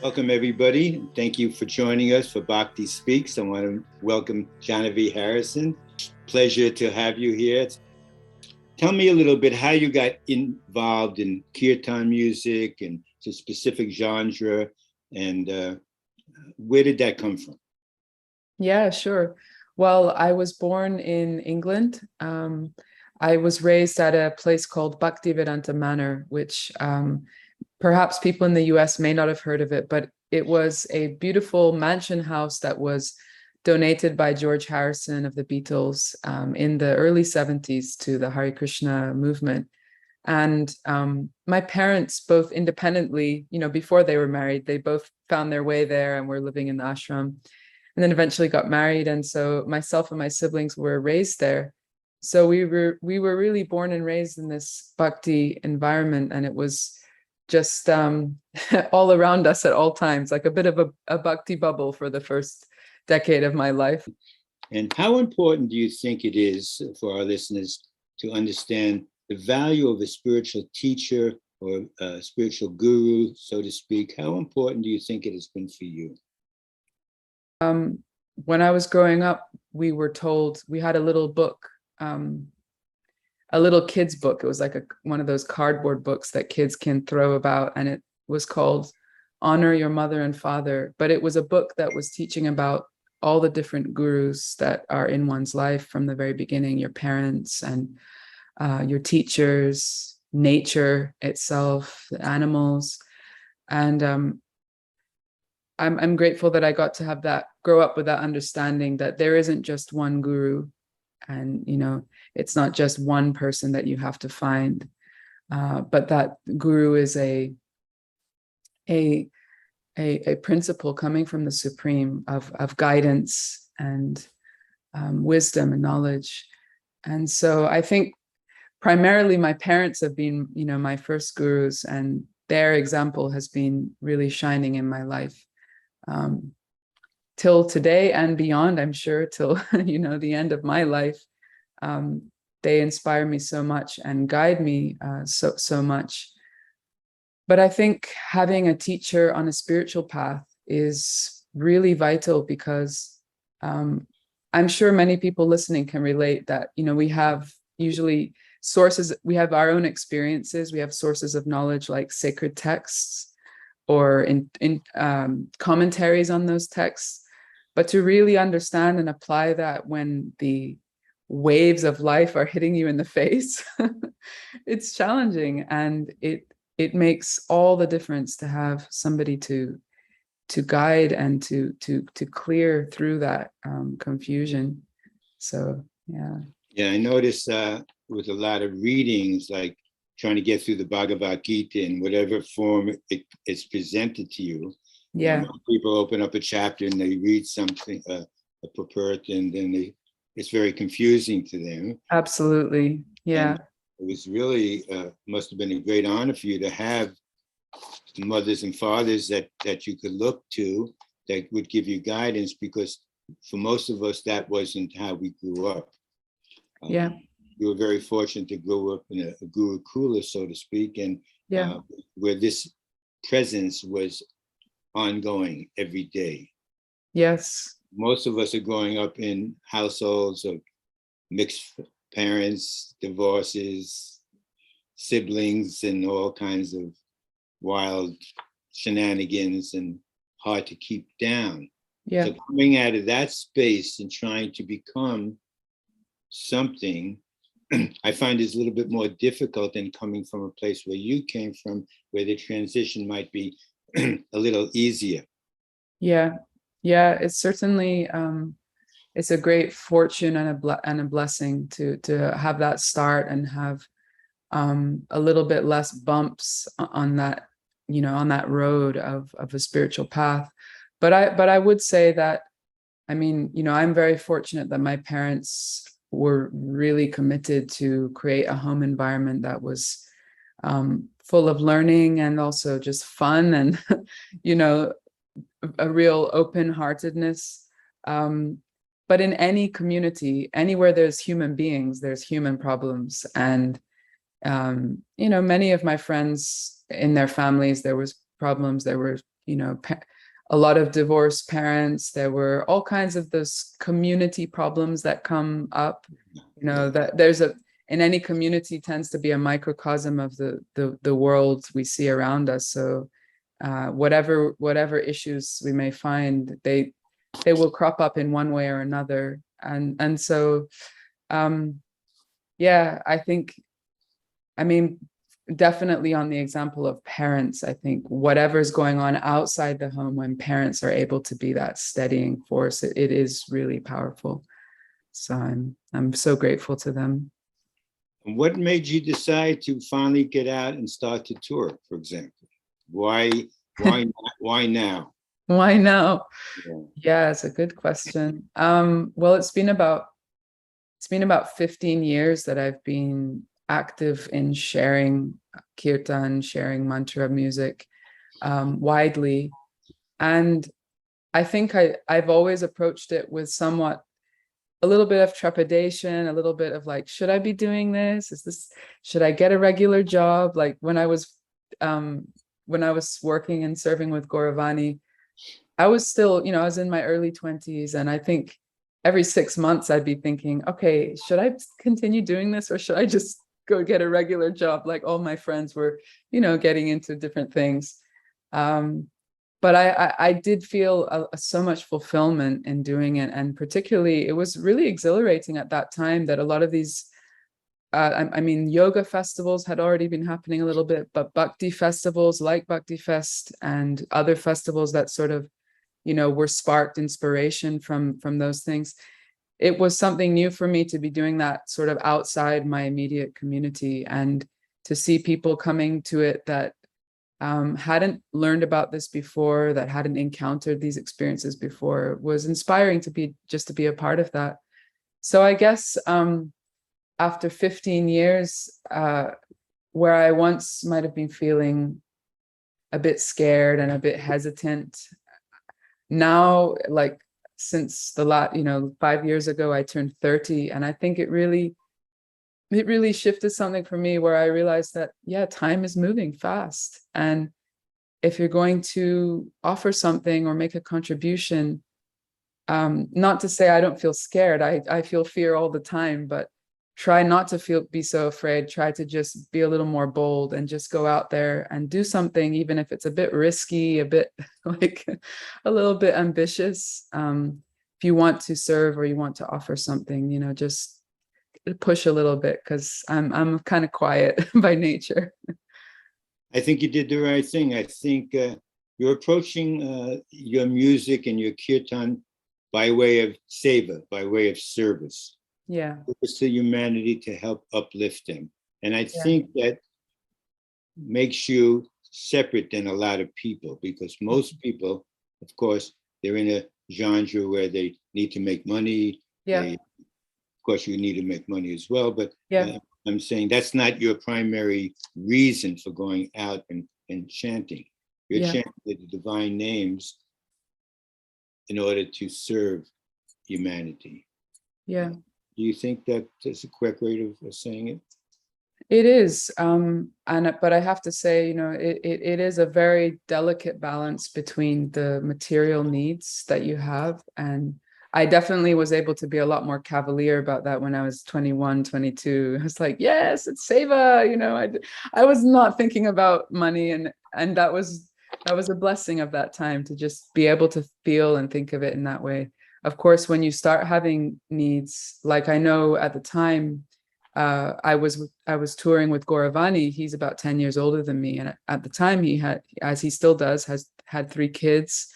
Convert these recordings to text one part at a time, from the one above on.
Welcome, everybody. Thank you for joining us for Bhakti Speaks. I want to welcome Jahnavi Harrison. Pleasure to have you here. Tell me a little bit how you got involved in kirtan music and the specific genre, and where did that come from? Yeah, sure. Well, I was born in England. I was raised at a place called Bhaktivedanta Manor, which perhaps people in the US may not have heard of it, but it was a beautiful mansion house that was donated by George Harrison of the Beatles in the early 70s to the Hare Krishna movement. And my parents, both independently, before they were married, they both found their way there and were living in the ashram, and then eventually got married. And so myself and my siblings were raised there. So we were really born and raised in this bhakti environment, and it was just all around us at all times, like a bit of a bhakti bubble for the first decade of my life. And how important do you think it is for our listeners to understand the value of a spiritual teacher or a spiritual guru, so to speak? How important do you think it has been for you? When I was growing up, we were told, we had a little book, a little kid's book. It was like one of those cardboard books that kids can throw about, and it was called Honor Your Mother and Father. But it was a book that was teaching about all the different gurus that are in one's life from the very beginning, your parents and your teachers, nature itself, the animals. And I'm grateful that I got to have that, grow up with that understanding that there isn't just one guru, and it's not just one person that you have to find, but that guru is a principle coming from the Supreme of guidance and wisdom and knowledge. And so I think primarily my parents have been, my first gurus, and their example has been really shining in my life. Till today and beyond, I'm sure, till the end of my life. They inspire me so much and guide me so much. But I think having a teacher on a spiritual path is really vital, because I'm sure many people listening can relate that we have usually sources, we have our own experiences, we have sources of knowledge like sacred texts or in commentaries on those texts. But to really understand and apply that when the waves of life are hitting you in the face, it's challenging, and it makes all the difference to have somebody to guide and to clear through that confusion. So yeah, I noticed with a lot of readings, like trying to get through the Bhagavad Gita in whatever form it's presented to you. Yeah. People open up a chapter and they read something, a purport, and then it's very confusing to them. Absolutely. Yeah. And it was really, must have been a great honor for you to have mothers and fathers that you could look to that would give you guidance, because for most of us, that wasn't how we grew up. Yeah. We were very fortunate to grow up in a gurukula, so to speak, and where this presence was ongoing every day. Yes. Most of us are growing up in households of mixed parents, divorces, siblings, and all kinds of wild shenanigans, and hard to keep down. Yeah. So coming out of that space and trying to become something, I find is a little bit more difficult than coming from a place where you came from, where the transition might be a little easier. Yeah. It's certainly it's a great fortune and a blessing to have that start and have a little bit less bumps on that on that road of a spiritual path. But I would say that, I'm very fortunate that my parents were really committed to create a home environment that was full of learning and also just fun and a real open-heartedness. But in any community, anywhere there's human beings, there's human problems. And many of my friends, in their families, there was problems, there were a lot of divorced parents. There were all kinds of those community problems that come up, that there's in any community tends to be a microcosm of the world we see around us. So whatever issues we may find, they will crop up in one way or another. And so I think, definitely on the example of parents, I think whatever's going on outside the home, when parents are able to be that steadying force, it is really powerful. So I'm so grateful to them. And what made you decide to finally get out and start to tour, for example? Why now? Why now? Yeah, it's a good question. Well, it's been about 15 years that I've been active in sharing kirtan, sharing mantra music widely. And I think I've always approached it with a little bit of trepidation, a little bit of like, should I be doing this? Should I get a regular job? Like when I was working and serving with Gauravani, I was still, I was in my early 20s. And I think every 6 months I'd be thinking, okay, should I continue doing this, or should I just go get a regular job? Like all my friends were, getting into different things. But I did feel so much fulfillment in doing it. And particularly, it was really exhilarating at that time that a lot of these, yoga festivals had already been happening a little bit, but Bhakti festivals like Baktifest and other festivals that sort of, were sparked inspiration from those things. It was something new for me to be doing that sort of outside my immediate community, and to see people coming to it that hadn't learned about this before, that hadn't encountered these experiences before, was inspiring to be a part of that. So I guess after 15 years, where I once might have been feeling a bit scared and a bit hesitant, now, like since 5 years ago, I turned 30, and I think it really shifted something for me, where I realized that, time is moving fast. And if you're going to offer something or make a contribution, not to say I don't feel scared, I feel fear all the time, but try not to be so afraid. Try to just be a little more bold and just go out there and do something, even if it's a bit risky, a bit like a little bit ambitious. If you want to serve or you want to offer something, just push a little bit, because I'm kind of quiet by nature. I think you did the right thing. I think you're approaching your music and your kirtan by way of seva, by way of service. Yeah. Service to humanity, to help uplift them. And I think that makes you separate than a lot of people, because most people, of course, they're in a genre where they need to make money. Of course, you need to make money as well, but I'm saying that's not your primary reason for going out and chanting. You're chanting the divine names in order to serve humanity. Yeah. Do you think that is a correct way of saying it? It is. But I have to say, it is a very delicate balance between the material needs that you have. And I definitely was able to be a lot more cavalier about that when I was 21, 22. I was like, yes, it's seva. I was not thinking about money. And that was a blessing of that time, to just be able to feel and think of it in that way. Of course, when you start having needs, like I know at the time, I was touring with Gauravani. He's about 10 years older than me. And at the time he had, as he still does, has had 3 kids.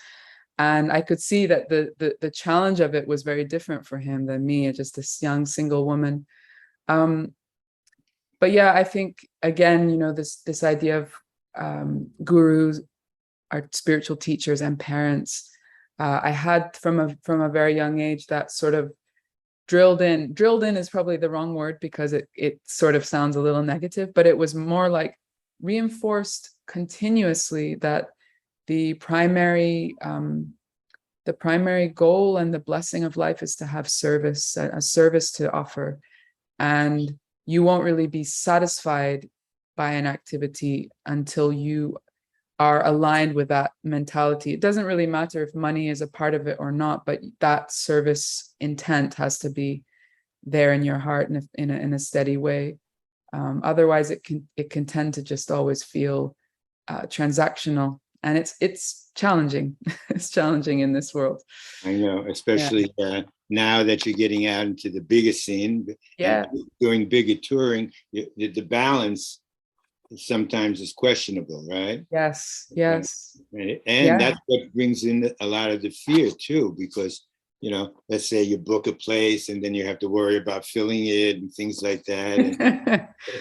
And I could see that the challenge of it was very different for him than me, just this young single woman. But I think, again, this idea of gurus, our spiritual teachers and parents, I had from a very young age that sort of drilled in is probably the wrong word, because it sort of sounds a little negative, but it was more like reinforced continuously that the primary goal and the blessing of life is to have service, a service to offer. And you won't really be satisfied by an activity until you are aligned with that mentality. It doesn't really matter if money is a part of it or not, but that service intent has to be there in your heart in a steady way. Otherwise, it can tend to just always feel transactional, and it's challenging. It's challenging in this world. I know, especially now that you're getting out into the bigger scene and doing bigger touring, the balance sometimes is questionable, right? Yes. And that's what brings in a lot of the fear too, because, you know, let's say you book a place and then you have to worry about filling it and things like that. And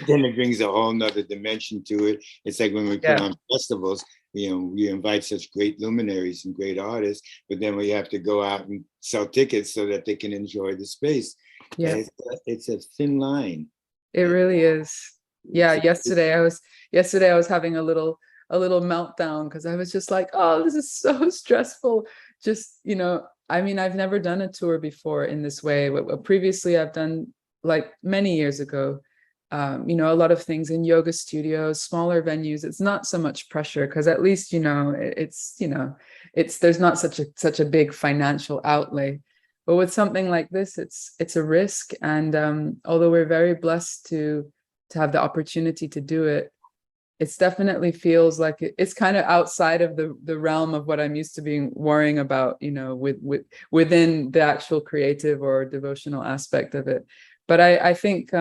then it brings a whole nother dimension to it. It's like when we put on festivals, you know, we invite such great luminaries and great artists, but then we have to go out and sell tickets so that they can enjoy the space. Yeah. It's a thin line. It really is. Yeah. Yesterday I was having a little meltdown because I was just like, oh, this is so stressful. Just, you know, I mean, I've never done a tour before in this way. Previously, I've done, like many years ago, you know, a lot of things in yoga studios, smaller venues. It's not so much pressure because at least, you know, there's not such a big financial outlay. But with something like this, it's a risk. And although we're very blessed to have the opportunity to do it, it's definitely feels like it's kind of outside of the realm of what I'm used to being worrying about, you know, within the actual creative or devotional aspect of it. But I think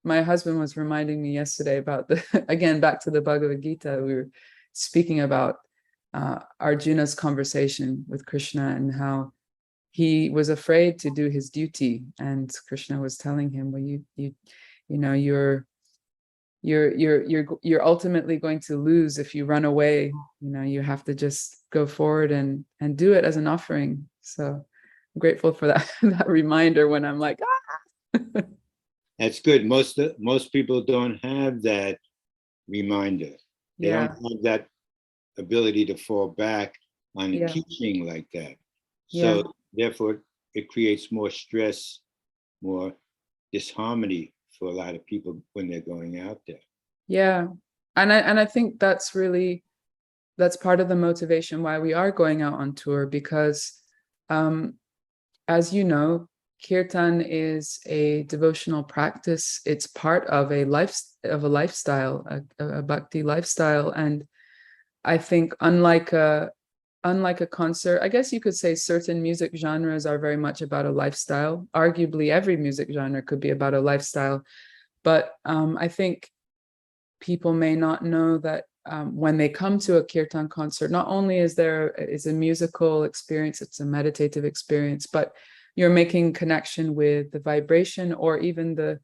my husband was reminding me yesterday about again, back to the Bhagavad Gita, we were speaking about Arjuna's conversation with Krishna and how he was afraid to do his duty. And Krishna was telling him, well, you know, you're ultimately going to lose if you run away. You know, you have to just go forward and do it as an offering. So I'm grateful for that that reminder when I'm like, ah. That's good. Most people don't have that reminder. They don't have that ability to fall back on a teaching like that. So therefore, it creates more stress, more disharmony for a lot of people when they're going out there. Yeah. And I think that's part of the motivation why we are going out on tour, because as you know, kirtan is a devotional practice. It's part of a lifestyle, a bhakti lifestyle. And I think unlike a concert, I guess you could say certain music genres are very much about a lifestyle. Arguably, every music genre could be about a lifestyle. But I think people may not know that when they come to a kirtan concert, not only is a musical experience, it's a meditative experience, but you're making connection with the vibration or even the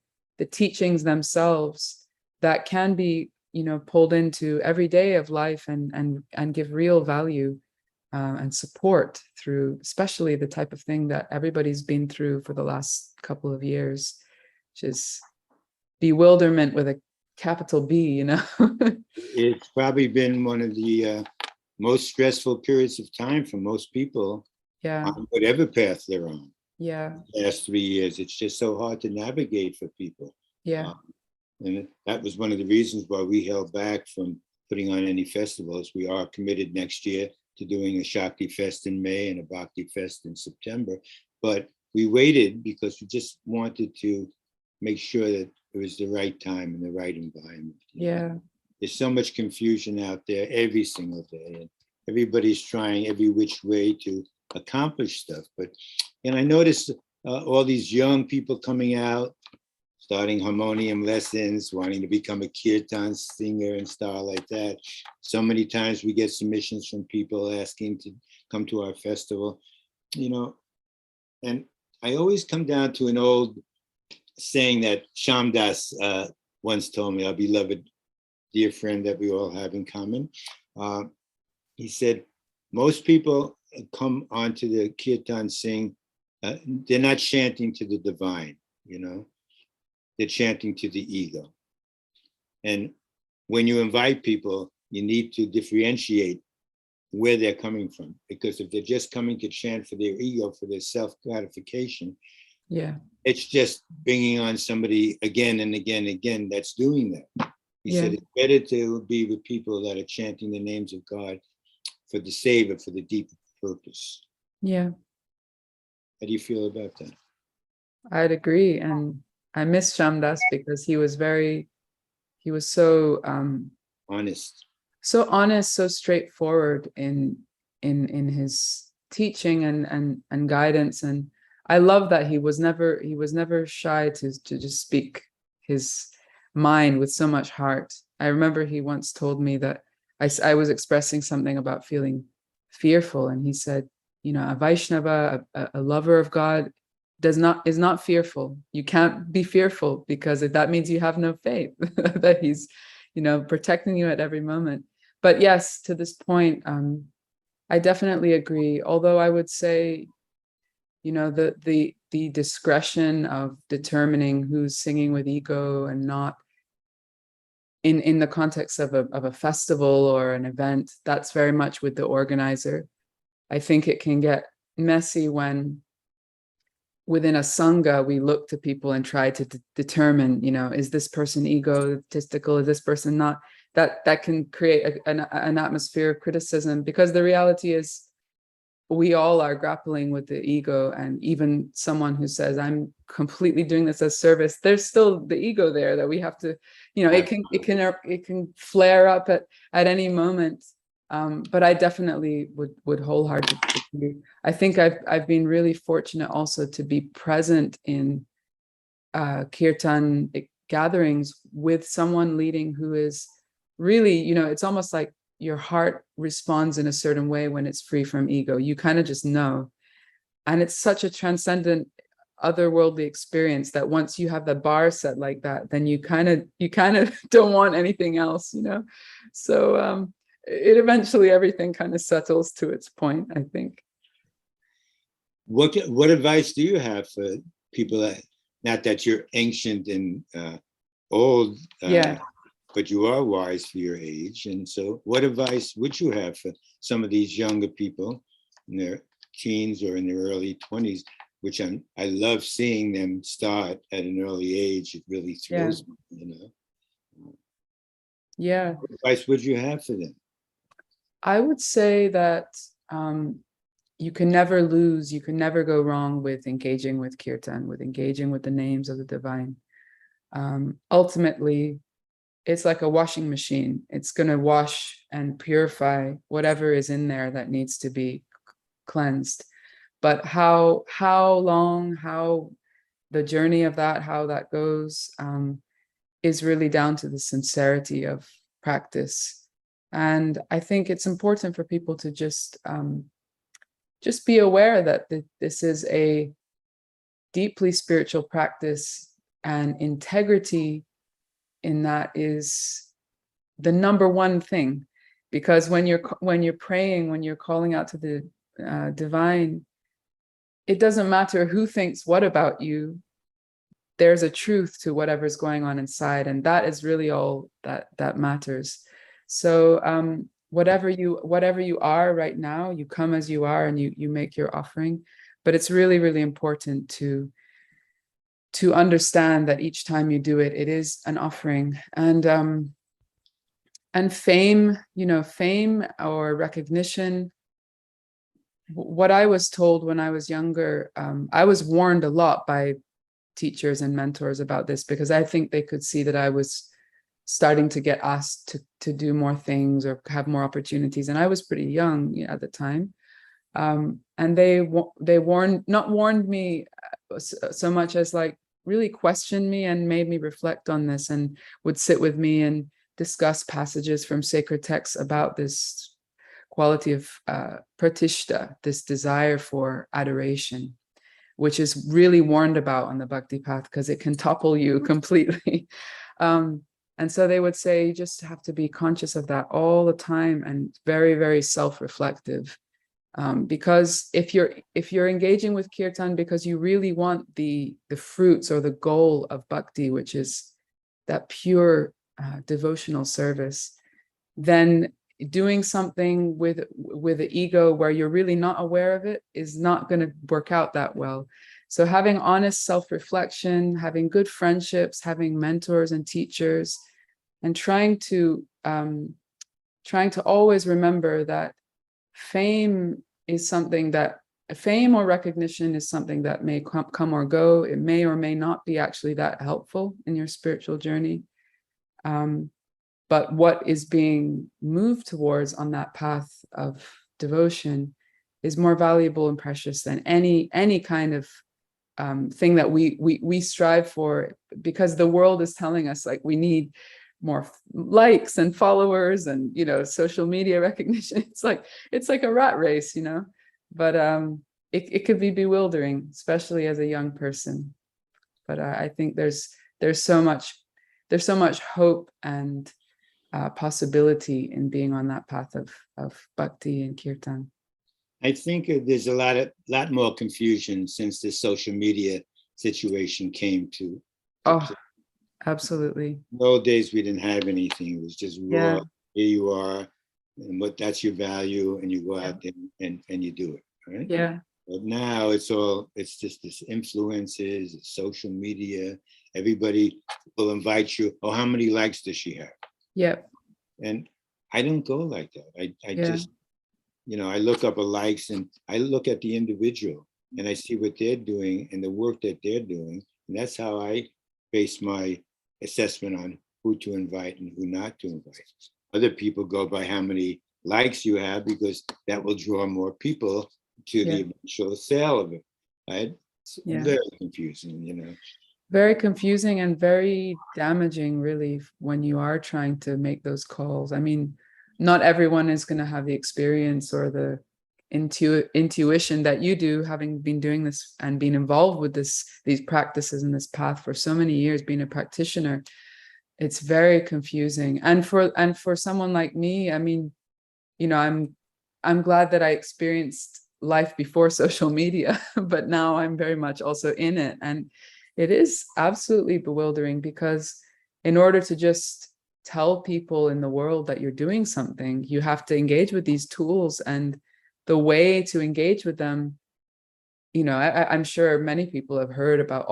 teachings themselves that can be, you know, pulled into every day of life and give real value and support through, especially the type of thing that everybody's been through for the last couple of years, which is bewilderment with a capital B, you know. It's probably been one of the most stressful periods of time for most people on whatever path they're on. The last 3 years, it's just so hard to navigate for people. And that was one of the reasons why we held back from putting on any festivals. We are committed next year to doing a Shakti Fest in May and a Baktifest in September. But we waited because we just wanted to make sure that it was the right time and the right environment. There's so much confusion out there every single day, and everybody's trying every which way to accomplish stuff. And I noticed all these young people coming out, starting harmonium lessons, wanting to become a kirtan singer and stuff like that. So many times we get submissions from people asking to come to our festival, you know, and I always come down to an old saying that Shamdas once told me, our beloved dear friend that we all have in common. He said, most people come onto the kirtan sing, they're not chanting to the divine, you know, they're chanting to the ego. And when you invite people, you need to differentiate where they're coming from, because if they're just coming to chant for their ego, for their self-gratification, it's just bringing on somebody again and again and again that's doing that. He said it's better to be with people that are chanting the names of God for the savor, for the deeper purpose. Yeah. How do you feel about that? I'd agree. And I miss Shamdas because he was so Honest. so honest, so straightforward in his teaching and guidance. And I love that he was never shy to just speak his mind with so much heart. I remember he once told me that I was expressing something about feeling fearful, and he said, you know, a Vaishnava, a lover of God, is not fearful. You can't be fearful, because that means you have no faith that he's, you know, protecting you at every moment. But yes, to this point, I definitely agree. Although I would say, you know, the discretion of determining who's singing with ego and not in the context of a festival or an event, that's very much with the organizer. I think it can get messy when within a sangha we look to people and try to determine, you know, is this person egotistical, is this person not? That can create an atmosphere of criticism, because the reality is we all are grappling with the ego. And even someone who says, I'm completely doing this as service, there's still the ego there that we have to, you know, it can flare up at any moment. But I definitely would wholeheartedly agree. I think I've been really fortunate also to be present in kirtan gatherings with someone leading who is really, you know, it's almost like your heart responds in a certain way when it's free from ego. You kind of just know. And it's such a transcendent, otherworldly experience that once you have the bar set like that, then you kind of don't want anything else, you know? So it eventually, everything kind of settles to its point, I think. What advice do you have for people that, not that you're ancient and old, but you are wise for your age? And so what advice would you have for some of these younger people in their teens or in their early 20s, which I love seeing them start at an early age. It really thrills me, you know? Yeah. What advice would you have for them? I would say that you can never lose, you can never go wrong with engaging with kirtan, with engaging with the names of the divine. Ultimately, it's like a washing machine. It's going to wash and purify whatever is in there that needs to be cleansed. But how long, how the journey of that, how that goes, is really down to the sincerity of practice. And I think it's important for people to just be aware that this is a deeply spiritual practice, and integrity in that is the number one thing. Because when you're praying, when you're calling out to the divine, it doesn't matter who thinks what about you. There's a truth to whatever's going on inside, and that is really all that matters. So whatever you are right now, you come as you are, and you make your offering. But it's really, really important to understand that each time you do it, it is an offering. And fame, fame or recognition. What I was told when I was younger, I was warned a lot by teachers and mentors about this, because I think they could see that I was starting to get asked to do more things or have more opportunities. And I was pretty young at the time. And they not warned me so much as like really questioned me and made me reflect on this, and would sit with me and discuss passages from sacred texts about this quality of pratishta, this desire for adoration, which is really warned about on the bhakti path because it can topple you completely. And so they would say, you just have to be conscious of that all the time and very, very self-reflective. Because if you're engaging with kirtan because you really want the fruits or the goal of bhakti, which is that pure devotional service, then doing something with the ego where you're really not aware of it is not going to work out that well. So having honest self-reflection, having good friendships, having mentors and teachers, and trying to always remember that fame or recognition is something that may come or go. It may or may not be actually that helpful in your spiritual journey. But what is being moved towards on that path of devotion is more valuable and precious than any kind of thing that we strive for, because the world is telling us like we need more likes and followers and, you know, social media recognition. It's like a rat race, you know. But it could be bewildering, especially as a young person. But I think there's so much hope and possibility in being on that path of bhakti and kirtan. I think there's a lot more confusion since the social media situation came to. Oh, absolutely. In the old days, we didn't have anything. It was just raw. Yeah. Here you are, and that's your value, and you go out there and you do it, right? Yeah. But now it's just this influences, social media. Everybody will invite you. Oh, how many likes does she have? Yep. And I don't go like that. I just, you know, I look up a likes and I look at the individual and I see what they're doing and the work that they're doing. And that's how I base my assessment on who to invite and who not to invite. Other people go by how many likes you have, because that will draw more people to the eventual sale of it, right? It's very confusing, you know. Very confusing and very damaging, really, when you are trying to make those calls. I mean, not everyone is going to have the experience or the intuition that you do, having been doing this and being involved with these practices and this path for so many years, being a practitioner. It's very confusing. And for someone like me, I mean, you know, I'm glad that I experienced life before social media, but now I'm very much also in it. And it is absolutely bewildering, because in order to just tell people in the world that you're doing something, you have to engage with these tools. And the way to engage with them, you know, I'm sure many people have heard about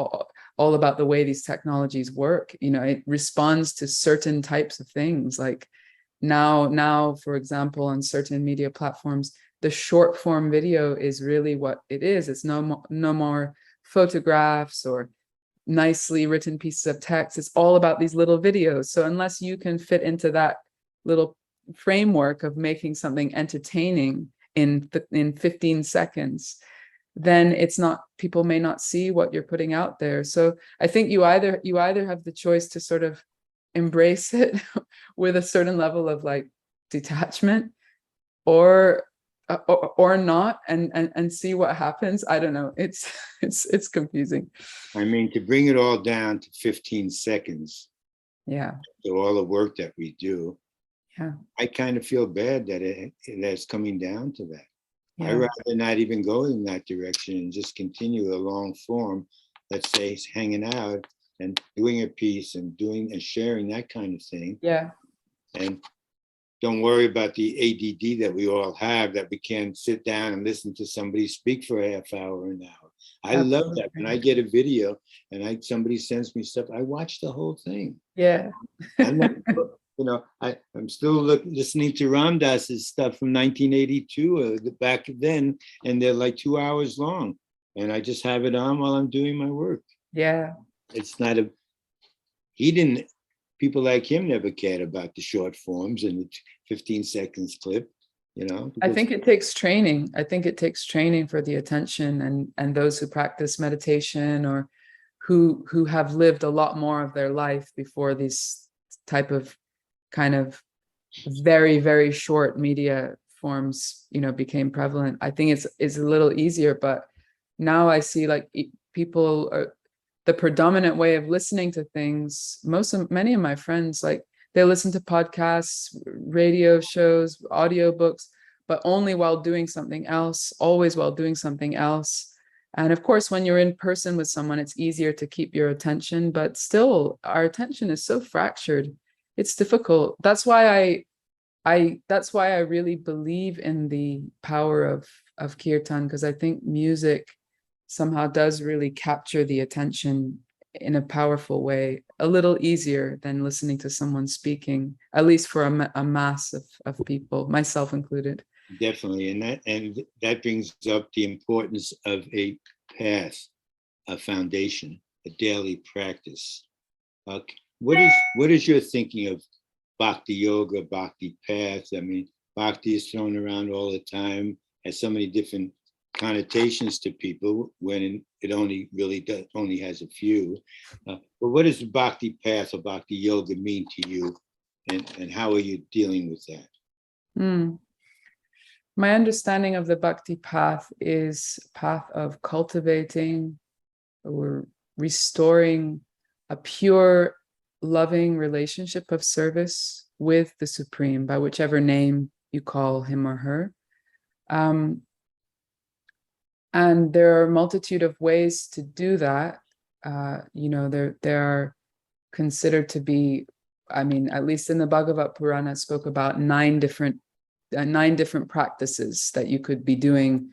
all about the way these technologies work. You know, it responds to certain types of things. Like now, for example, on certain media platforms, the short form video is really what it is. It's no more photographs or nicely written pieces of text. It's all about these little videos. So unless you can fit into that little framework of making something entertaining in 15 seconds, then it's not, people may not see what you're putting out there. So I think you either have the choice to sort of embrace it with a certain level of like detachment, or not, and see what happens. I don't know. It's confusing. I mean, to bring it all down to 15 seconds. Yeah. So all the work that we do. Yeah. I kind of feel bad that it's coming down to that. Yeah. I'd rather not even go in that direction and just continue a long form, let's say, hanging out and doing a piece and doing and sharing that kind of thing. Yeah. And don't worry about the ADD that we all have, that we can't sit down and listen to somebody speak for a half hour or an hour. I love that. When I get a video and somebody sends me stuff, I watch the whole thing. Yeah. I'm not, you know, I'm still listening to Ram Dass's stuff from 1982, back then, and they're like 2 hours long. And I just have it on while I'm doing my work. Yeah. It's not people like him never cared about the short forms and the 15 seconds clip, you know. I think it takes training. I think it takes training for the attention, and those who practice meditation or who have lived a lot more of their life before these type of kind of very, very short media forms, you know, became prevalent. I think it's a little easier, but now I see like people are, the predominant way of listening to things, many of my friends, like they listen to podcasts, radio shows, audiobooks, but only while doing something else, always while doing something else. And of course, when you're in person with someone, it's easier to keep your attention, but still our attention is so fractured. It's difficult. That's why I really believe in the power of kirtan, because I think music somehow does really capture the attention in a powerful way. a little easier than listening to someone speaking, at least for a mass of people, myself included. Definitely, and that brings up the importance of a path, a foundation, a daily practice. What is your thinking of Bhakti yoga, Bhakti path? I mean, Bhakti is thrown around all the time, has so many different connotations to people when it only has a few. But what does Bhakti path or Bhakti yoga mean to you, and how are you dealing with that? My understanding of the Bhakti path is a path of cultivating or restoring a pure, loving relationship of service with the Supreme, by whichever name you call him or her. And there are a multitude of ways to do that. There are considered to be, I mean, at least in the Bhagavad Purana, it spoke about nine different practices that you could be doing.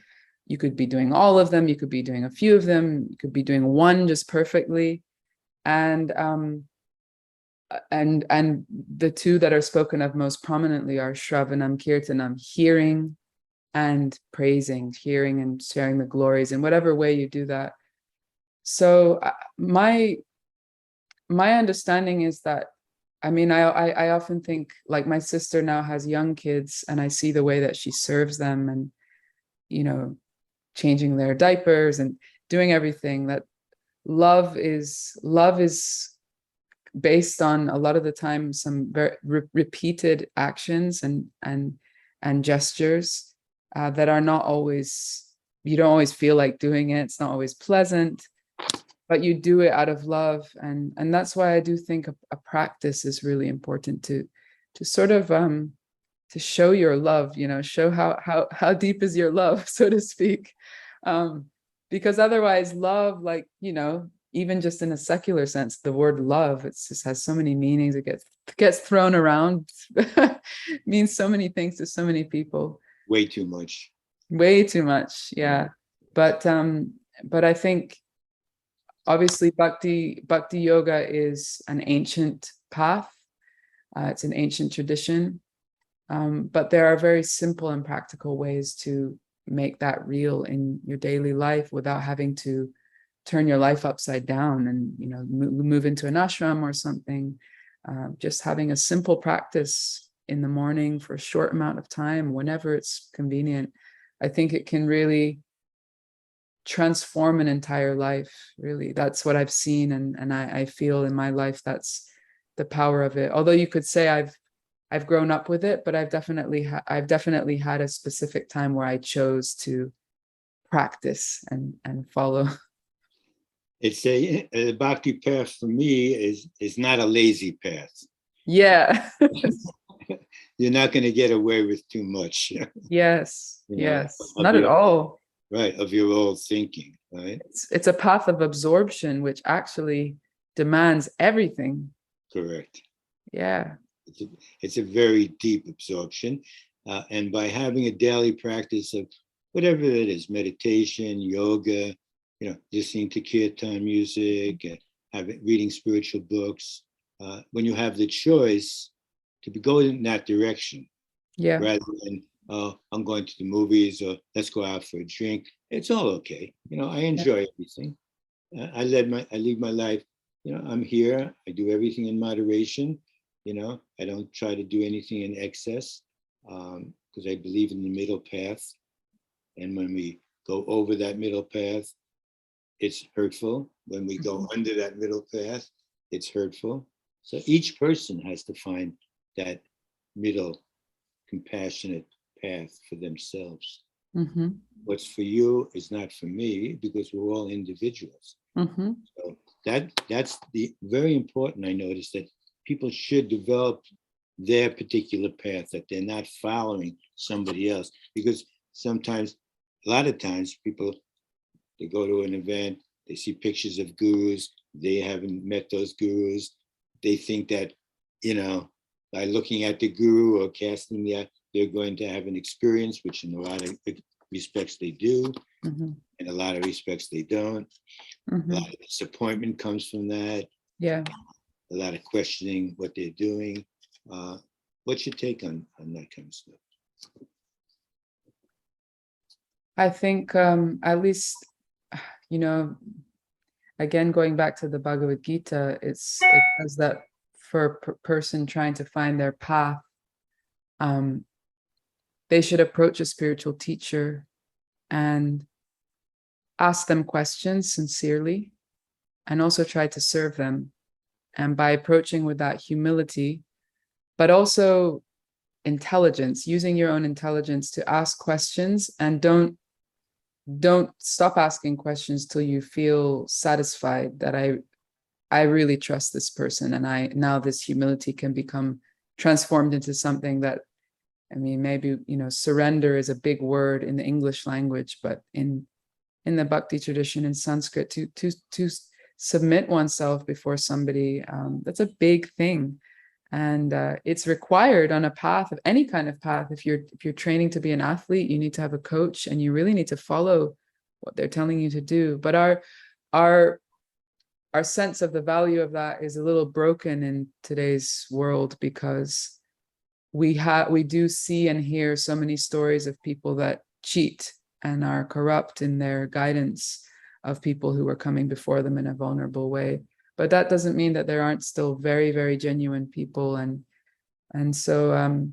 You could be doing all of them. You could be doing a few of them. You could be doing one just perfectly. And the two that are spoken of most prominently are Shravanam, Kirtanam, hearing and praising, hearing and sharing the glories in whatever way you do that. So my understanding is that, I mean, I often think, like, my sister now has young kids, and I see the way that she serves them, and, changing their diapers and doing everything. That love is based on, a lot of the time, some very repeated actions and gestures that are not always, you don't always feel like doing it. It's not always pleasant, but you do it out of love. And that's why I do think a practice is really important to sort of to show your love, show how deep is your love, so to speak. Because otherwise love, like, even just in a secular sense, the word love, it just has so many meanings. It gets thrown around, means so many things to so many people. Way too much. Yeah. But I think obviously Bhakti yoga is an ancient path. It's an ancient tradition. But there are very simple and practical ways to make that real in your daily life without having to turn your life upside down and, move into an ashram or something. Just having a simple practice in the morning for a short amount of time, whenever it's convenient, I think it can really transform an entire life. Really, that's what I've seen, and I feel in my life that's the power of it. Although you could say I've grown up with it, but I've definitely had a specific time where I chose to practice and follow. It's a Bhakti path for me is not a lazy path. Yeah. You're not going to get away with too much. Yes. Not at all. Right, of your old thinking, right? It's a path of absorption, which actually demands everything. Correct. Yeah. It's a very deep absorption. And by having a daily practice of whatever it is, meditation, yoga, listening to kirtan music, reading spiritual books, when you have the choice to go in that direction, rather than, I'm going to the movies, or let's go out for a drink. It's all okay. I enjoy everything. I lead my life. I'm here. I do everything in moderation. I don't try to do anything in excess, because I believe in the middle path. And when we go over that middle path, it's hurtful. When we go under that middle path, it's hurtful. So each person has to find that middle compassionate path for themselves. Mm-hmm. What's for you is not for me, because we're all individuals. Mm-hmm. So that's the very important. I noticed that people should develop their particular path, that they're not following somebody else, because a lot of times people, they go to an event, they see pictures of gurus, they haven't met those gurus, they think that, by looking at the guru or casting the eye, they're going to have an experience, which in a lot of respects they do, in a lot of respects they don't. A lot of disappointment comes from that. Yeah. a lot of questioning what they're doing. What's your take on that kind of stuff? I think at least, again, going back to the Bhagavad Gita, it says that for a person trying to find their path, they should approach a spiritual teacher and ask them questions sincerely, and also try to serve them. And by approaching with that humility, but also intelligence, using your own intelligence to ask questions, and don't stop asking questions till you feel satisfied that I really trust this person, and now this humility can become transformed into something that, I mean, maybe, surrender is a big word in the English language, but in the Bhakti tradition in Sanskrit, to submit oneself before somebody, that's a big thing. And it's required on a path, of any kind of path. If you're training to be an athlete, you need to have a coach, and you really need to follow what they're telling you to do. But our sense of the value of that is a little broken in today's world, because we do see and hear so many stories of people that cheat and are corrupt in their guidance of people who are coming before them in a vulnerable way. But that doesn't mean that there aren't still very, very genuine people. And so,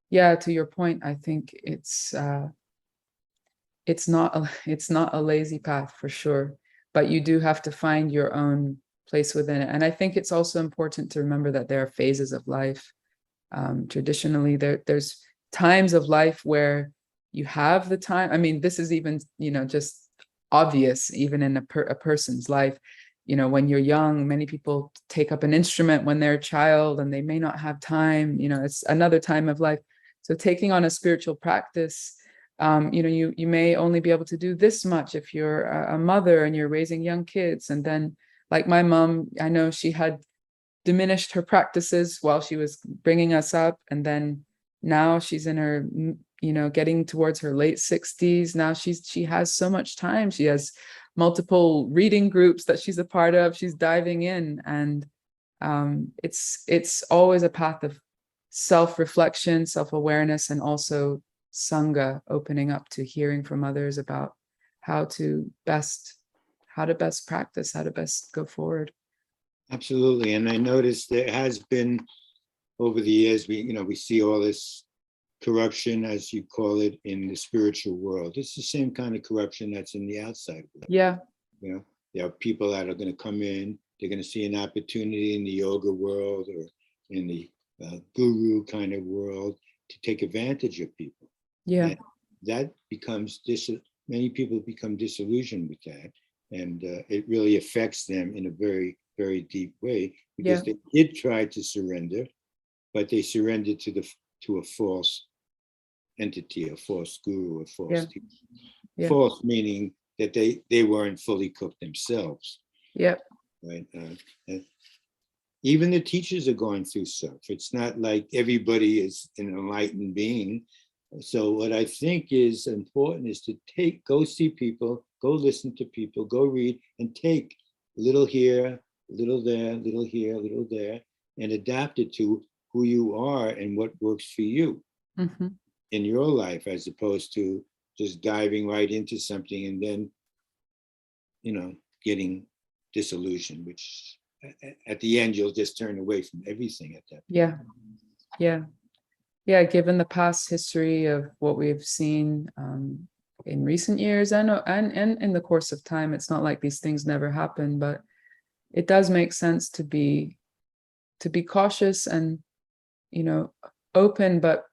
yeah, to your point, I think it's not a lazy path, for sure, but you do have to find your own place within it. And I think it's also important to remember that there are phases of life. Traditionally, there's times of life where you have the time. I mean, this is even, just obvious, even in a person's life. When you're young, many people take up an instrument when they're a child, and they may not have time. It's another time of life. So taking on a spiritual practice, you may only be able to do this much if you're a mother and you're raising young kids. And then, like my mom, I know she had diminished her practices while she was bringing us up, and then now she's in her, getting towards her late 60s. Now she has so much time. She has multiple reading groups that she's a part of. She's diving in, and it's always a path of self-reflection, self-awareness, and also sangha, opening up to hearing from others about how to best practice, how to best go forward. Absolutely. And I noticed there has been, over the years, we see all this corruption, as you call it, in the spiritual world. It's the same kind of corruption that's in the outside world. Yeah. There are people that are going to come in, they're going to see an opportunity in the yoga world or in the guru kind of world to take advantage of people. Yeah. And that becomes, many people become disillusioned with that. And it really affects them in a very, very deep way, because they did try to surrender, but they surrendered to a false entity, a false guru, a false teacher. Yeah. False meaning that they weren't fully cooked themselves. Yeah. Right. Even the teachers are going through stuff. It's not like everybody is an enlightened being. So what I think is important is to go see people, go listen to people, go read, and take a little here, a little there, a little here, a little there, and adapt it to who you are and what works for you in your life, as opposed to just diving right into something and then, getting disillusioned, which at the end, you'll just turn away from everything at that point. Yeah. Yeah. Yeah. Given the past history of what we've seen in recent years and in the course of time, it's not like these things never happen, but it does make sense to be cautious and, open, but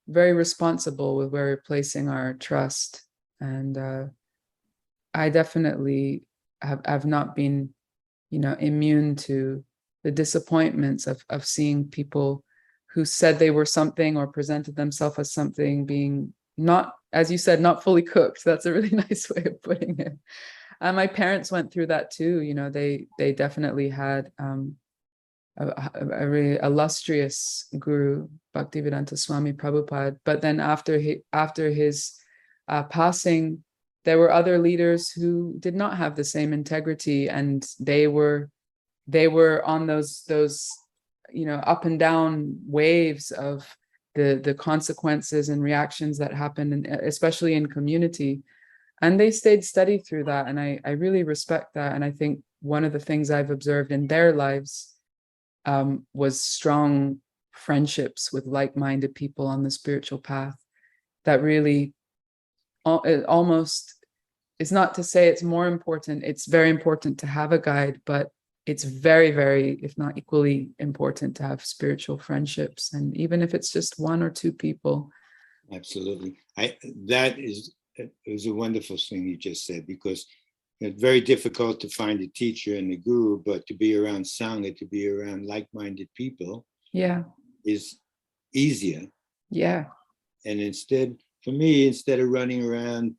very responsible with where we're placing our trust. And I definitely have not been, immune to the disappointments of seeing people who said they were something or presented themselves as something being not, as you said, not fully cooked. That's a really nice way of putting it. My parents went through that too. They definitely had a really illustrious guru, Bhaktivedanta Swami Prabhupada. But then after his passing, there were other leaders who did not have the same integrity, and they were they were on those up and down waves of the consequences and reactions that happen, and especially in community. And they stayed steady through that. And I really respect that. And I think one of the things I've observed in their lives was strong friendships with like-minded people on the spiritual path that really almost, it's not to say it's more important. It's very important to have a guide, but it's very, very, if not equally important, to have spiritual friendships. And even if it's just one or two people. Absolutely. That is a wonderful thing you just said, because it's very difficult to find a teacher and a guru, but to be around Sangha, to be around like-minded people, is easier. Yeah. And instead, for me, instead of running around,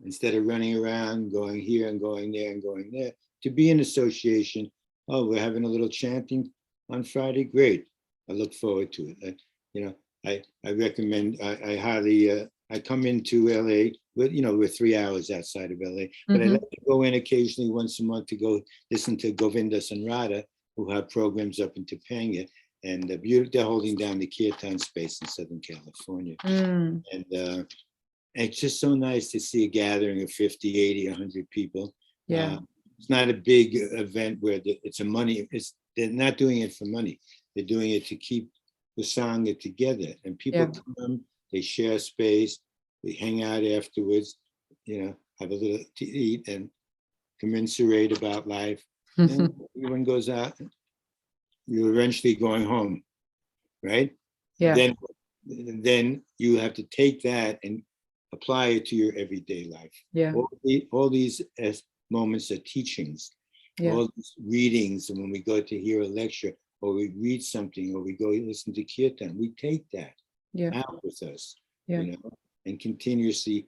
instead of running around, going here and going there and going there, to be in association. Oh, we're having a little chanting on Friday. Great. I look forward to it. I recommend, I highly, I come into LA, but we're 3 hours outside of LA, but I like to go in occasionally once a month to go listen to Govinda and Radha, who have programs up in Topanga, and they're holding down the kirtan space in Southern California. And it's just so nice to see a gathering of 50, 80, 100 people. Yeah. It's not a big event where they're not doing it for money. They're doing it to keep the Sangha together. And people come, they share space, they hang out afterwards, have a little to eat and commiserate about life. And everyone goes out. You're eventually going home, right? Yeah. Then you have to take that and apply it to your everyday life. Yeah. All these moments of teachings, all these readings, and when we go to hear a lecture, or we read something, or we go listen to kirtan, we take that out with us, and continuously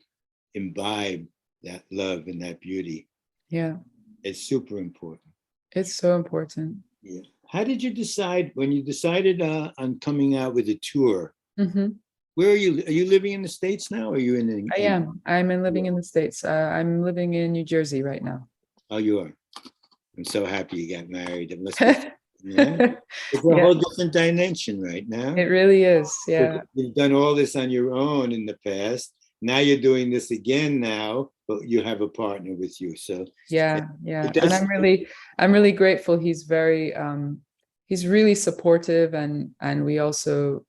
imbibe that love and that beauty. Yeah. It's super important. It's so important. Yeah. How did you decide, when you decided on coming out with a tour? Where are you? Are you living in the States now? Or are you in? I am. I'm living in the States. I'm living in New Jersey right now. Oh, you are. I'm so happy you got married. It must be, it's a whole different dimension right now. It really is. Yeah. You've done all this on your own in the past. Now you're doing this again now, but you have a partner with you. So yeah. And I'm really grateful. He's very he's really supportive, and we also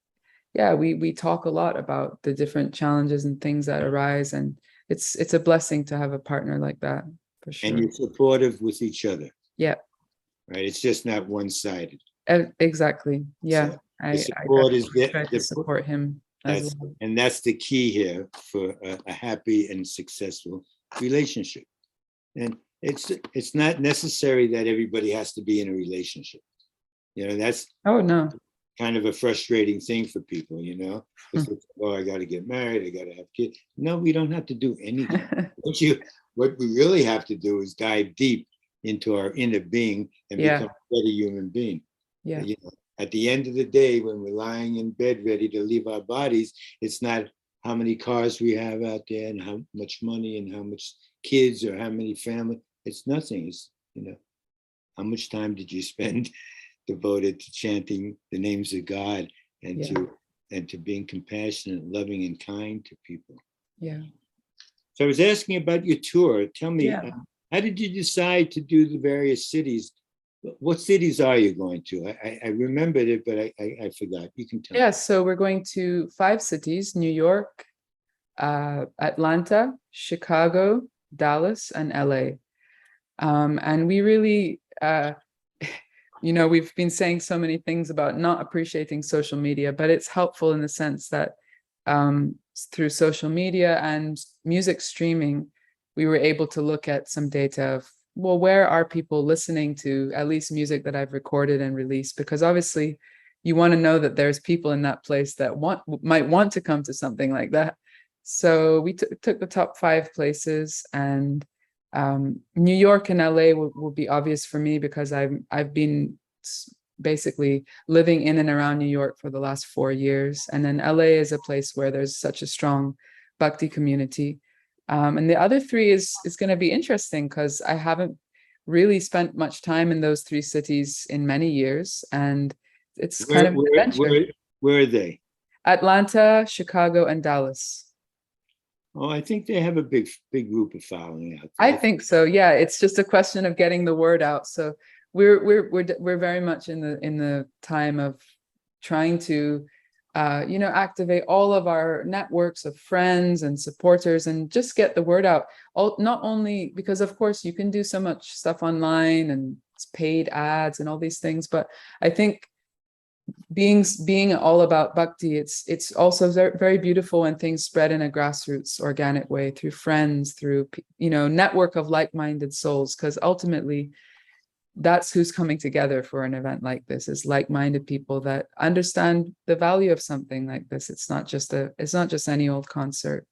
we talk a lot about the different challenges and things that arise, and it's a blessing to have a partner like that, for sure. And you're supportive with each other. Yeah. Right. It's just not one-sided. Exactly. Yeah. So I try to support him as well. And that's the key here for a happy and successful relationship. And it's not necessary that everybody has to be in a relationship. That's kind of a frustrating thing for people, I got to get married, I got to have kids. No, we don't have to do anything. What we really have to do is dive deep into our inner being and become a better human being. Yeah. At the end of the day, when we're lying in bed ready to leave our bodies, it's not how many cars we have out there and how much money and how much kids or how many family. It's nothing. It's, how much time did you spend devoted to chanting the names of God and to being compassionate, loving, and kind to people. Yeah. So I was asking about your tour. Tell me, how did you decide to do the various cities? What cities are you going to? I remembered it, but I forgot. You can tell me. Yeah, so we're going to 5 cities: New York, Atlanta, Chicago, Dallas, and LA. And we really, we've been saying so many things about not appreciating social media, but it's helpful in the sense that through social media and music streaming, we were able to look at some data of, well, where are people listening to at least music that I've recorded and released? Because obviously you want to know that there's people in that place that might want to come to something like that. So we took the top 5 places, and New York and LA will be obvious for me because I've been basically living in and around New York for the last 4 years. And then LA is a place where there's such a strong Bhakti community. And the other 3 is going to be interesting because really spent much time in those three cities in many years, and it's kind Where of an where adventure. where where are they? Atlanta, Chicago, and Dallas. Oh, I think they have a big group of following out I there. think so. Yeah, it's just a question of getting the word out. So we're very much in the time of trying to activate all of our networks of friends and supporters and just get the word out. Not only because of course you can do so much stuff online and it's paid ads and all these things, but I think being all about bhakti, it's also very beautiful when things spread in a grassroots organic way through friends, through network of like-minded souls, because ultimately that's who's coming together for an event like this, is like-minded people that understand the value of something like this. It's not just any old concert.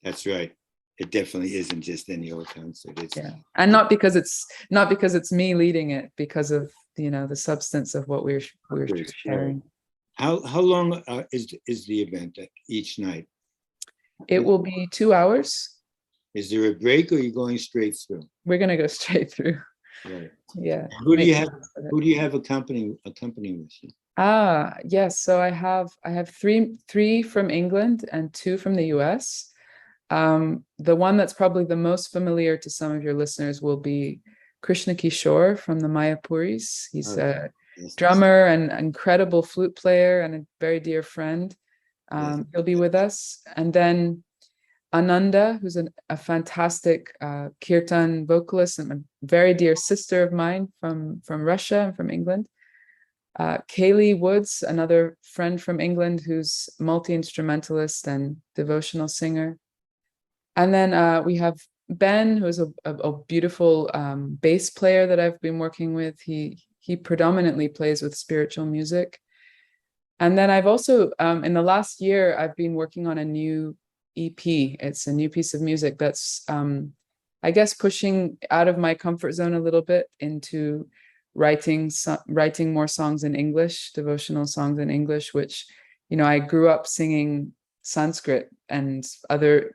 That's right. It definitely isn't just any old concert. Yeah, and not because it's me leading it, because of the substance of what we're sharing. How long is the event each night? It will be 2 hours. Is there a break, or are you going straight through? We're gonna go straight through. Right. Yeah. Who do you have accompanying with you? Yes. So I have three from England and two from the US. The one that's probably the most familiar to some of your listeners will be Krishna Kishore from the Mayapuris. He's a drummer and incredible flute player and a very dear friend. He'll be with us. And then Ananda, who's a fantastic kirtan vocalist and a very dear sister of mine from Russia and from England. Kaylee Woods, another friend from England who's multi-instrumentalist and devotional singer. And then we have Ben, who's a beautiful bass player that I've been working with. He predominantly plays with spiritual music. And then I've also, in the last year, I've been working on a new EP. It's a new piece of music that's, I guess, pushing out of my comfort zone a little bit into writing more songs in English, devotional songs in English, which, I grew up singing Sanskrit and other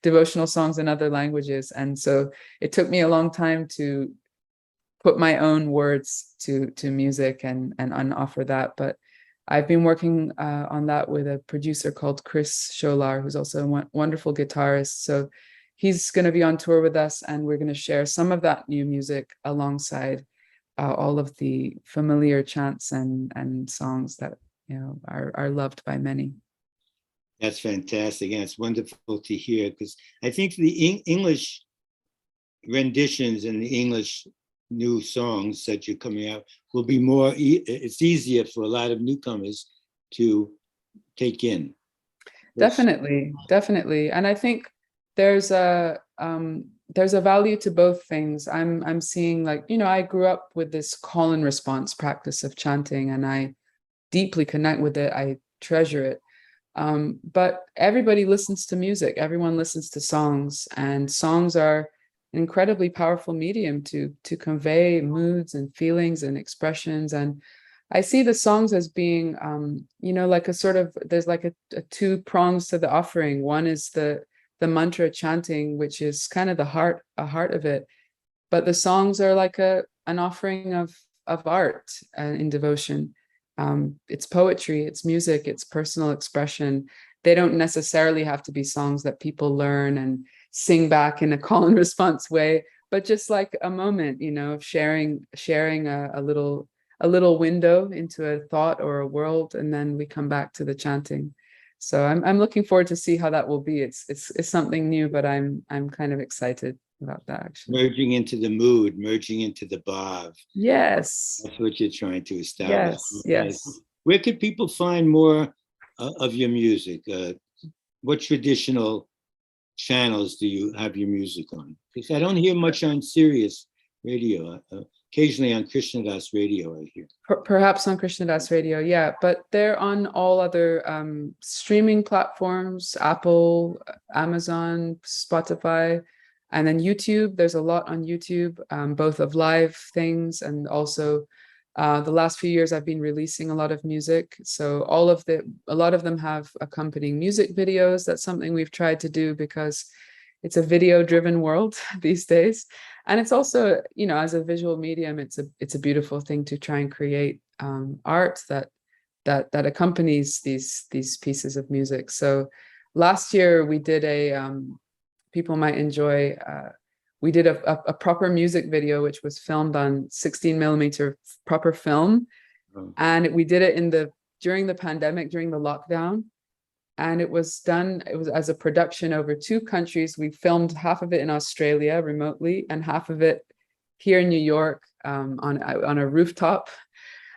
devotional songs in other languages. And so it took me a long time to put my own words to music and offer that. But I've been working on that with a producer called Chris Scholar, who's also a wonderful guitarist. So he's going to be on tour with us, and we're going to share some of that new music alongside all of the familiar chants and songs that are loved by many. That's fantastic, and it's wonderful to hear, because I think the English renditions and the English new songs that you're coming out will be more, it's easier for a lot of newcomers to take in. Definitely. And I think there's a value to both things. I'm seeing, like, I grew up with this call and response practice of chanting, and I deeply connect with it. I treasure it. But everybody listens to music. Everyone listens to songs, and songs are an incredibly powerful medium to convey moods and feelings and expressions. And I see the songs as being, like a sort of, there's like a two prongs to the offering. One is the mantra chanting, which is kind of a heart of it. But the songs are like an offering of art in devotion. It's poetry, it's music, it's personal expression. They don't necessarily have to be songs that people learn and sing back in a call and response way, but just like a moment, of sharing a little window into a thought or a world, and then we come back to the chanting. So I'm looking forward to see how that will be. It's something new, but I'm kind of excited about that, actually. Merging into the mood, merging into the bhav. Yes. That's what you're trying to establish. Yes. Where could people find more of your music? What traditional channels do you have your music on? Because I don't hear much on Sirius radio. Occasionally on Krishnadas radio, I hear. Perhaps on Krishnadas radio, yeah. But they're on all other streaming platforms: Apple, Amazon, Spotify, and then YouTube. There's a lot on YouTube, both of live things and also the last few years I've been releasing a lot of music. So a lot of them have accompanying music videos. That's something we've tried to do because, it's a video driven world these days. And it's also, you know, as a visual medium, it's a beautiful thing to try and create art that accompanies these pieces of music. So last year we did people might enjoy, we did a proper music video, which was filmed on 16 millimeter proper film. And we did it during the pandemic, during the lockdown. And it was as a production over 2 countries. We filmed half of it in Australia remotely and half of it here in New York, on a rooftop.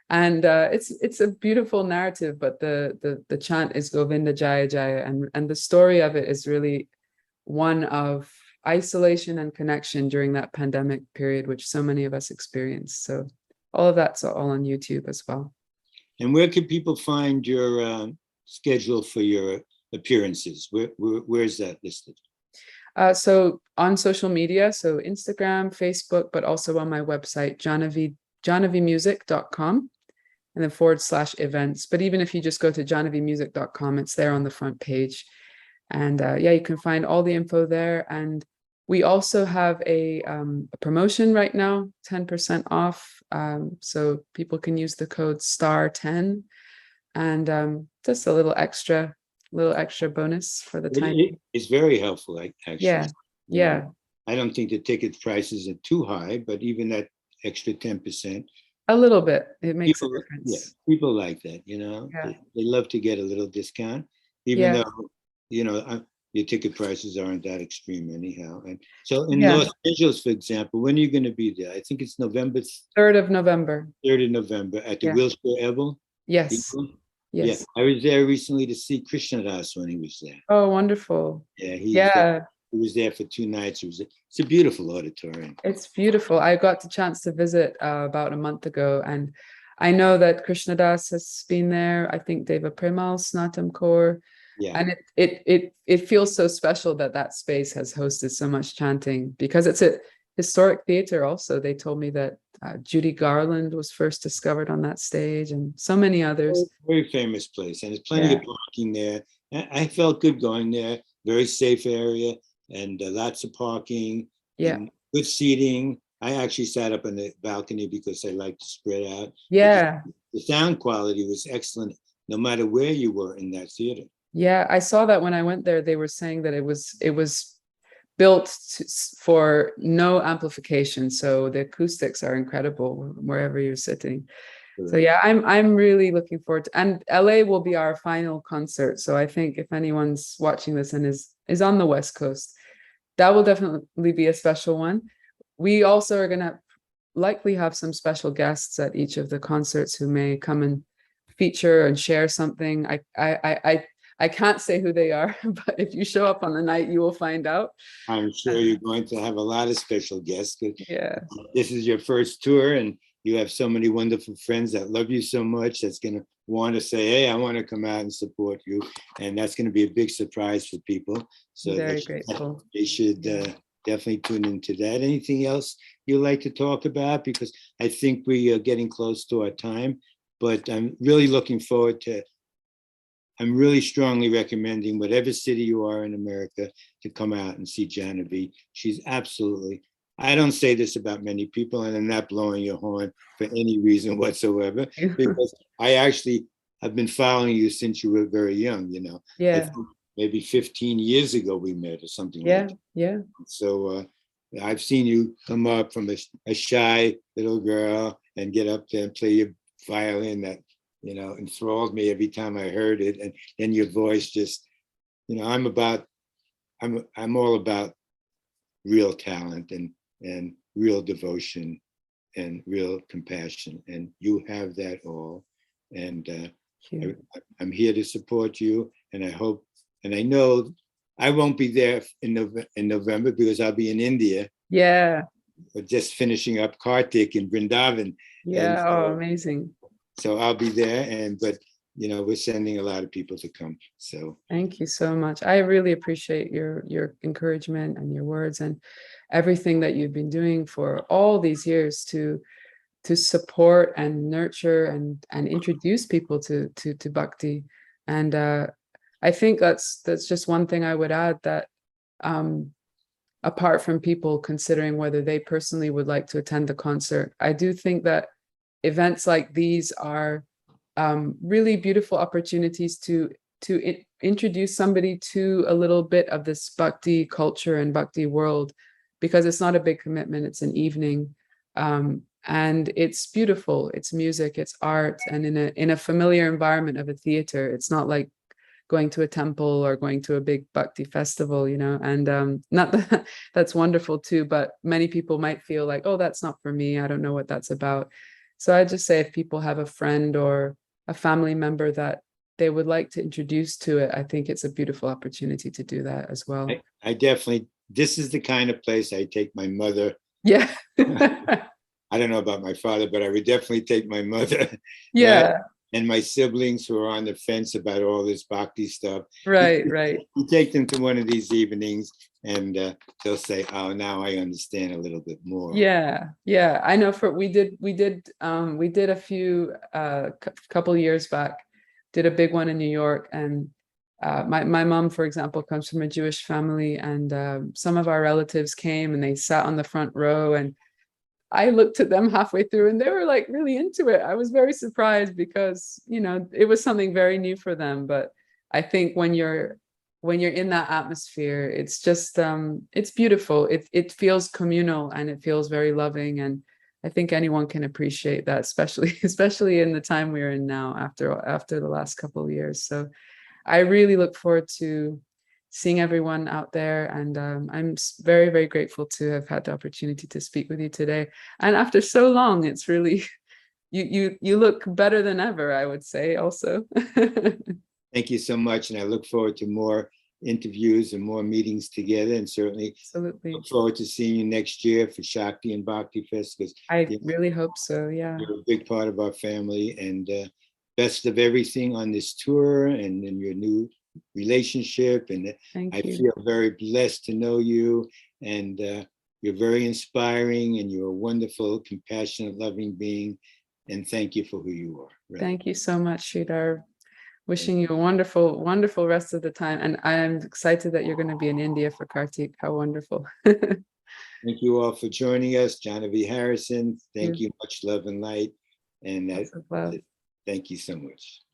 And it's a beautiful narrative, but the chant is Govinda Jaya Jaya, and the story of it is really one of isolation and connection during that pandemic period, which so many of us experienced. So all of that's all on YouTube as well. And where can people find your schedule for your appearances? Where is that listed? So on social media, so Instagram, Facebook, but also on my website, jahnavimusic.com, and then /events. But even if you just go to jahnavimusic.com, it's there on the front page. And yeah, you can find all the info there. And we also have a promotion right now, 10% off. So people can use the code STAR10, and just a little extra bonus for the time. It's very helpful, actually. Yeah, yeah. I don't think the ticket prices are too high, but even that extra 10%. A little bit, it makes a difference. Yeah, people like that, you know. Yeah. They love to get a little discount, even though, you know, your ticket prices aren't that extreme anyhow. And so in Los Angeles, for example, when are you going to be there? I think it's November 3rd of November. 3rd of November at the Wilshire Evel. Yes. Yes. Yeah, I was there recently to see Krishnadas when he was there. Oh, wonderful. Yeah, he was there for 2 nights. It's a beautiful auditorium. It's beautiful. I got the chance to visit about a month ago, and I know that Krishnadas has been there. I think Deva Premal, Snatam Kaur. Yeah. And it feels so special that space has hosted so much chanting, because it's a historic theater also. They told me that Judy Garland was first discovered on that stage, and so many others. Very famous place, and there's plenty of parking there. I felt good going there. Very safe area, and lots of parking. Yeah. Good seating. I actually sat up on the balcony because I like to spread out. Yeah. The sound quality was excellent, no matter where you were in that theater. Yeah, I saw that when I went there. They were saying that it was built for no amplification, so the acoustics are incredible wherever you're sitting. Sure. So yeah, I'm really looking forward to, and LA will be our final concert. So I think if anyone's watching this and is on the West Coast, that will definitely be a special one. We also are gonna likely have some special guests at each of the concerts who may come and feature and share something. I can't say who they are, but if you show up on the night, you will find out. I'm sure you're going to have a lot of special guests. Yeah. This is your first tour, and you have so many wonderful friends that love you so much that's going to want to say, hey, I want to come out and support you. And that's going to be a big surprise for people. So very grateful. They should definitely tune into that. Anything else you'd like to talk about? Because I think we are getting close to our time, but I'm really looking forward to, I'm really strongly recommending whatever city you are in America to come out and see Jahnavi. She's absolutely, I don't say this about many people, and I'm not blowing your horn for any reason whatsoever, because I actually have been following you since you were very young, you know. Yeah. I think maybe 15 years ago we met or something like that. Yeah. So I've seen you come up from a shy little girl and get up there and play your violin that, you know, enthralled me every time I heard it. And then your voice just, you know, I'm all about real talent and real devotion and real compassion. And you have that all. And I'm here to support you. And I hope, and I know I won't be there in November because I'll be in India. Yeah. Just finishing up Kartik in Vrindavan. Yeah. And, amazing. So I'll be there, but you know, we're sending a lot of people to come. So thank you so much. I really appreciate your encouragement and your words and everything that you've been doing for all these years to support and nurture and introduce people to bhakti. And I think that's just one thing I would add, that apart from people considering whether they personally would like to attend the concert. I do think that events like these are really beautiful opportunities to introduce somebody to a little bit of this Bhakti culture and Bhakti world, because it's not a big commitment. It's an evening. And it's beautiful. It's music, it's art, and in a familiar environment of a theater. It's not like going to a temple or going to a big Bhakti festival, you know, and not that that's wonderful too, but many people might feel like, oh, that's not for me. I don't know what that's about. So I just say, if people have a friend or a family member that they would like to introduce to it, I think it's a beautiful opportunity to do that as well. I definitely, this is the kind of place I take my mother. Yeah. I don't know about my father, but I would definitely take my mother. Yeah. And my siblings who are on the fence about all this Bhakti stuff. Right. You take them to one of these evenings and they'll say, oh, now I understand a little bit more. Yeah. I know we did a few, couple years back, did a big one in New York. And my mom, for example, comes from a Jewish family, and some of our relatives came and they sat on the front row, and I looked at them halfway through and they were like really into it. I was very surprised because, you know, it was something very new for them. But I think when you're in that atmosphere, it's just it's beautiful. It feels communal and it feels very loving. And I think anyone can appreciate that, especially in the time we're in now after the last couple of years. So I really look forward to seeing everyone out there, and I'm very, very grateful to have had the opportunity to speak with you today. And after so long, it's really you look better than ever, I would say also. Thank you so much, and I look forward to more interviews and more meetings together, and certainly Absolutely look forward to seeing you next year for Shakti and Baktifest, because I really hope so. Yeah, you're a big part of our family, and best of everything on this tour and in your new relationship. And I feel very blessed to know you, and you're very inspiring, and you're a wonderful, compassionate, loving being. And thank you for who you are. Really. Thank you so much, Sridhar. Wishing you a wonderful, wonderful rest of the time. And I'm excited that you're going to be in India for Kartik. How wonderful. Thank you all for joining us. Jahnavi Harrison, thank you. Much love and light. And thank you so much.